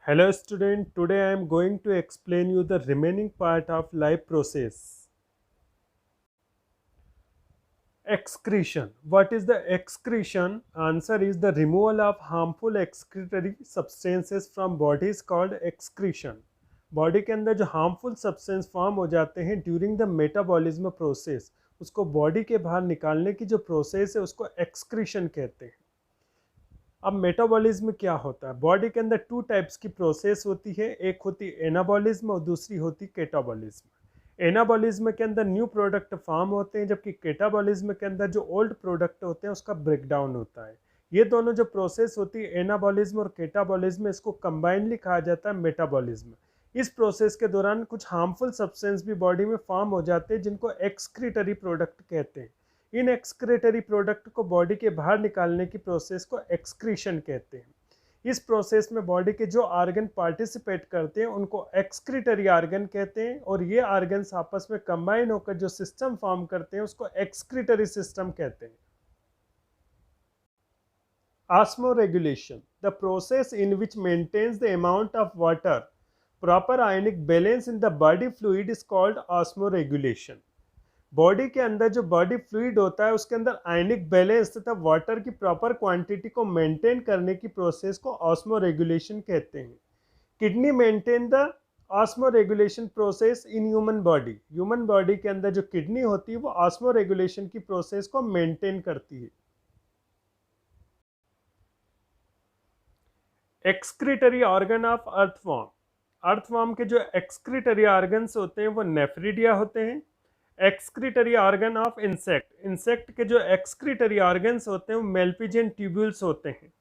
Hello student, today I am going to explain you the remaining part of life process. Excretion. What is the excretion? Answer is the removal of harmful excretory substances from body is called excretion. Body के अंदर जो harmful substance form हो जाते हैं during the metabolism process, उसको body के बाहर निकालने की जो प्रोसेस है उसको एक्सक्रीशन कहते हैं। अब मेटाबॉलिज्म क्या होता है? बॉडी के अंदर टू टाइप्स की प्रोसेस होती है, एक होती है एनाबॉलिज्म और दूसरी होती कैटाबॉलिज्म। एनाबॉलिज्म के अंदर न्यू प्रोडक्ट फॉर्म होते हैं, जबकि कैटाबॉलिज्म के अंदर जो ओल्ड प्रोडक्ट होते हैं उसका ब्रेकडाउन होता है। ये दोनों जो प्रोसेस होती है एनाबॉलिज्म और कैटाबॉलिज्म, इसको कंबाइनली कहा जाता है मेटाबॉलिज्म। इस प्रोसेस के दौरान कुछ हार्मफुल सब्सटेंस भी बॉडी में फॉर्म हो जाते हैं जिनको एक्सक्रीटरी प्रोडक्ट कहते हैं। इन एक्सक्रीटरी प्रोडक्ट को बॉडी के बाहर निकालने की प्रोसेस को एक्सक्रीशन कहते हैं। इस प्रोसेस में बॉडी के जो आर्गन पार्टिसिपेट करते हैं उनको एक्सक्रीटरी आर्गन कहते हैं, और ये आर्गन्स आपस में कंबाइन होकर जो सिस्टम फॉर्म करते हैं उसको एक्सक्रीटरी सिस्टम कहते हैं। Osmoregulation, the process in which maintains the amount of water, proper ionic balance in the body fluid is called osmoregulation. Body के अंदर जो बॉडी फ्लूइड होता है उसके अंदर आयनिक बैलेंस तथा वाटर की प्रॉपर क्वांटिटी को मेंटेन करने की प्रोसेस को ऑस्मोरेगुलेशन कहते हैं। Kidney maintain the osmoregulation process in human body. Human body के अंदर जो किडनी होती है वो ऑस्मोरेगुलेशन की प्रोसेस को मेंटेन करती है। Excretory organ of earthworm. Earthworm के जो एक्सक्रीटरी ऑर्गन्स होते हैं वो नेफ्रिडिया होते हैं। Excretory organ of insect, insect के जो एक्सक्रीटरी ऑर्गन्स होते हैं वो मेल्पिजियन ट्यूब्यूल्स होते हैं।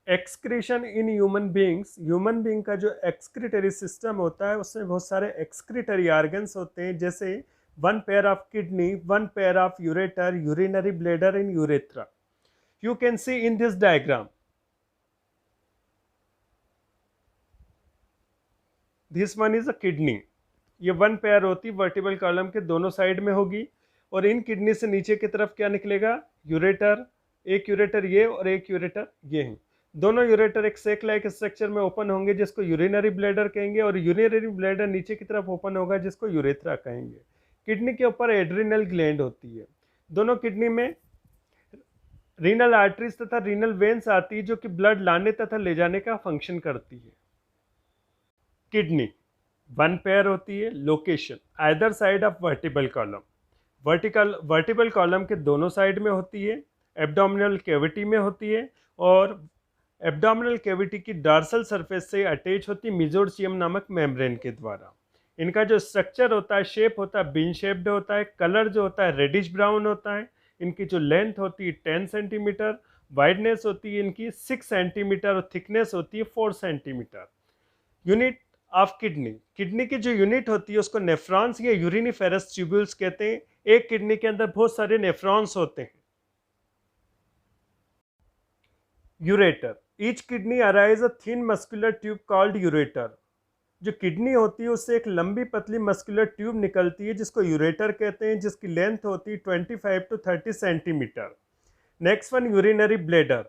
Excretion in human beings, human being का जो एक्सक्रीटरी सिस्टम होता है उसमें बहुत सारे एक्सक्रीटरी ऑर्गन्स होते हैं, जैसे one pair of kidney, one pair of ureter, urinary bladder in urethra. You can see in this diagram, this one is a kidney. ये वन पेयर होती वर्टिबल कॉलम के दोनों साइड में होगी, और इन किडनी से नीचे की तरफ क्या निकलेगा? यूरेटर। एक यूरेटर ये और एक यूरेटर ये हैं। दोनों यूरेटर एक सेक लाइक स्ट्रक्चर में ओपन होंगे जिसको यूरिनरी ब्लैडर कहेंगे, और यूरिनरी ब्लैडर नीचे की तरफ ओपन होगा जिसको यूरेथ्रा कहेंगे। किडनी के ऊपर एड्रिनल ग्लैंड होती है। दोनों किडनी में रीनल आर्टरीज तथा रीनल वेन्स आती है जो कि ब्लड लाने तथा ले जाने का फंक्शन करती है। किडनी वन पेयर होती है। Location either side of vertebral column, vertebral column के दोनों साइड में होती है, एब्डोमिनल कैविटी में होती है, और एब्डोमिनल कैविटी की डार्सल सरफेस से अटैच होती है मेसोडर्मियम नामक मेम्ब्रेन के द्वारा। इनका जो स्ट्रक्चर होता है, शेप होता है, बीन शेप्ड होता है। कलर जो होता है रेडिश ब्राउन होता है। इनकी जो लेंथ होती है 10 सेंटीमीटर, वाइडनेस होती है इनकी 6 सेंटीमीटर और थिकनेस होती है 4 centimetre. Unit of kidney, kidney की जो यूनिट होती है उसको नेफ्रॉन्स या यूरिनिफेरस ट्यूब्यूल्स कहते हैं। एक किडनी के अंदर बहुत सारे नेफ्रॉन्स होते हैं। Ureter, each kidney arise a thin muscular tube called ureter. जो किडनी होती है उससे एक लंबी पतली मस्कुलर ट्यूब निकलती है जिसको यूरेटर कहते हैं, जिसकी लेंथ होती है 25 to 30 centimetre. Next one urinary bladder,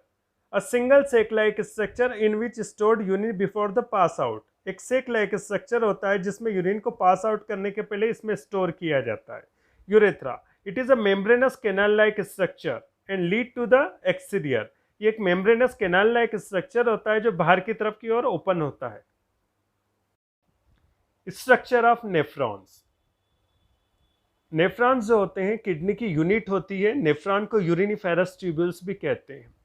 a single sac like structure in which stored urine before the pass out. एक सेक लाइक स्ट्रक्चर होता है जिसमें यूरिन को पास आउट करने के पहले इसमें स्टोर किया जाता है। Urethra, it is a membranous canal like structure and lead to the exterior. ये एक मेम्ब्रेनस कैनाल लाइक स्ट्रक्चर होता है जो बाहर की तरफ की ओर ओपन होता है। स्ट्रक्चर ऑफ नेफ्रॉन्स, नेफ्रॉन्स जो होते हैं किडनी की यूनिट होती है। नेफ्रॉन को यूरिनिफेरस ट्यूब्यूल्स भी कहते हैं।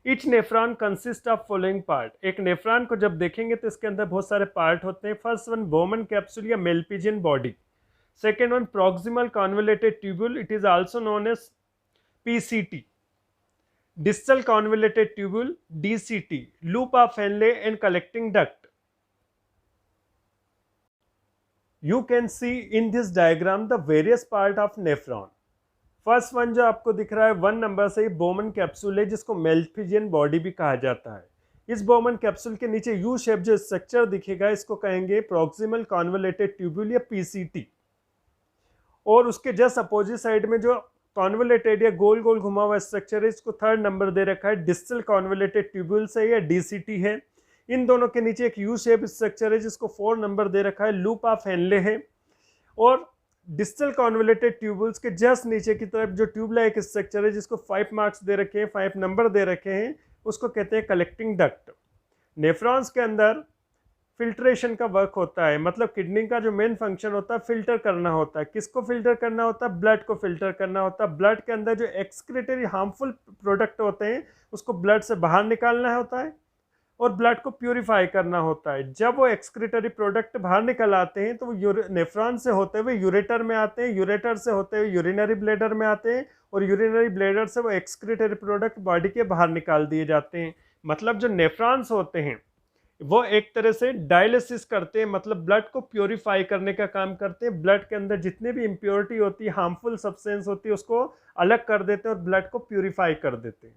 Each nephron consist of following part. एक नेफ्रॉन को जब देखेंगे तो इसके अंदर बहुत सारे पार्ट होते हैं। फर्स्ट वन बोमन कैप्सूल या Malpighian body. Second one proximal convoluted tubule, it is also known as PCT. Distal convoluted tubule, DCT. Loop of Henle and collecting duct. You can see in this diagram the various part of nephron. First one जो आपको दिख रहा है 1 number से Bowman capsule है जिसको मेल्पिजियन body भी कहा जाता है। इस बोमन कैप्सूल के नीचे यू शेप जो स्ट्रक्चर दिखेगा इसको कहेंगे प्रॉक्सिमल कॉन्वोलेटेड ट्यूब्यूल या पीसीटी। और उसके जस्ट अपोजिट साइड में जो कॉन्वोलेटेड या गोल गोल घुमा हुआ स्ट्रक्चर है इसको 3rd नंबर दे रखा है, डिस्टल कॉन्वोलेटेड ट्यूब्यूल से या डीसीटी है। इन दोनों के नीचे एक यू शेप स्ट्रक्चर है जिसको 4 नंबर दे रखा है, लूप ऑफ हेनले है। और डिस्टल कॉन्वोलेटेड ट्यूबुल्स के जस्ट नीचे की तरफ जो ट्यूब लाइक स्ट्रक्चर है जिसको 5 मार्क्स दे रखे हैं, 5 नंबर दे रखे हैं, उसको कहते हैं कलेक्टिंग डक्ट। नेफ्रॉन्स के अंदर फिल्ट्रेशन का वर्क होता है, मतलब किडनी का जो मेन फंक्शन होता है फिल्टर करना होता है। किसको फिल्टर करना होता है? ब्लड को फिल्टर करना होता है। ब्लड के अंदर जो एक्सक्रीटरी हार्मफुल प्रोडक्ट होते हैं उसको ब्लड से बाहर निकालना होता है और ब्लड को प्यूरिफाई करना होता है। जब वो एक्सक्रीटरी प्रोडक्ट बाहर निकल आते हैं तो वो नेफ्रॉन से होते हुए यूरेटर में आते हैं, यूरेटर से होते हुए यूरिनरी ब्लैडर में आते हैं और यूरिनरी ब्लैडर से वो एक्सक्रीटरी प्रोडक्ट बॉडी के बाहर निकाल दिए जाते हैं। मतलब जो नेफ्रॉन्स होते हैं वो एक तरह से डायलिसिस करते हैं, मतलब ब्लड को प्योरीफाई करने का काम करते हैं। ब्लड के अंदर जितने भी इम्प्योरिटी होती है, हार्मफुल सब्सटेंस होती है, उसको अलग कर देते हैं और ब्लड को प्योरीफाई कर देते हैं।